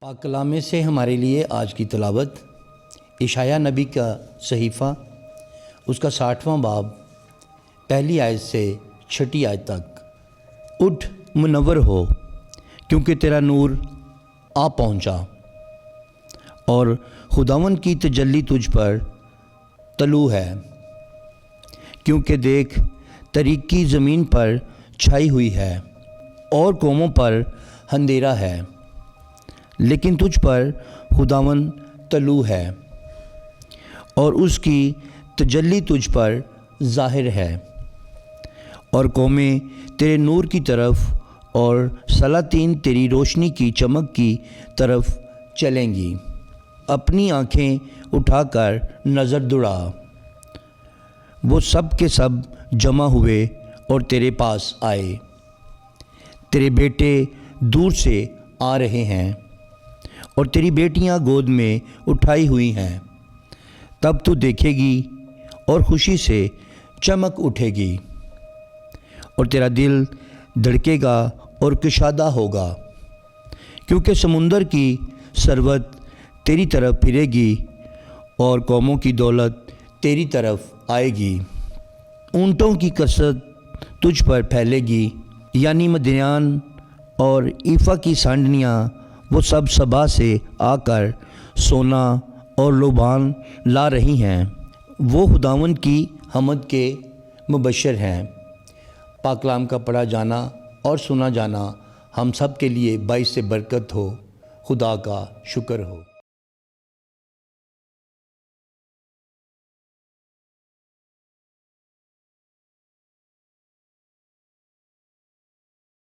पाक कलाम से हमारे लिए आज की तिलावत इशाया नबी का सहीफ़ा, उसका 60वां बाब, पहली आयत से 6ठी आयत तक। उठ मुनव्वर हो, क्योंकि तेरा नूर आ पहुंचा और खुदावन की तजल्ली तुझ पर तलू है। क्योंकि देख, तरीकी ज़मीन पर छाई हुई है और कौमों पर अंधेरा है, लेकिन तुझ पर खुदावन तलू है और उसकी तजल्ली तुझ पर ज़ाहिर है। और कौमें तेरे नूर की तरफ और सलातीन तेरी रोशनी की चमक की तरफ चलेंगी। अपनी आँखें उठाकर नज़र दुड़ा, वो सब के सब जमा हुए और तेरे पास आए। तेरे बेटे दूर से आ रहे हैं और तेरी बेटियां गोद में उठाई हुई हैं। तब तू देखेगी और खुशी से चमक उठेगी और तेरा दिल धड़केगा और कुशादा होगा, क्योंकि समुंदर की सरवत तेरी तरफ फिरेगी और कौमों की दौलत तेरी तरफ आएगी। ऊँटों की कसरत तुझ पर फैलेगी, यानी मदियान और ईफा की सांडनियाँ, वो सब सबा से आकर सोना और लोबान ला रही हैं। वो खुदावन की हमद के मुबश्शिर हैं। पाक कलाम का पढ़ा जाना और सुना जाना हम सब के लिए बाइस से बरकत हो। खुदा का शुक्र हो।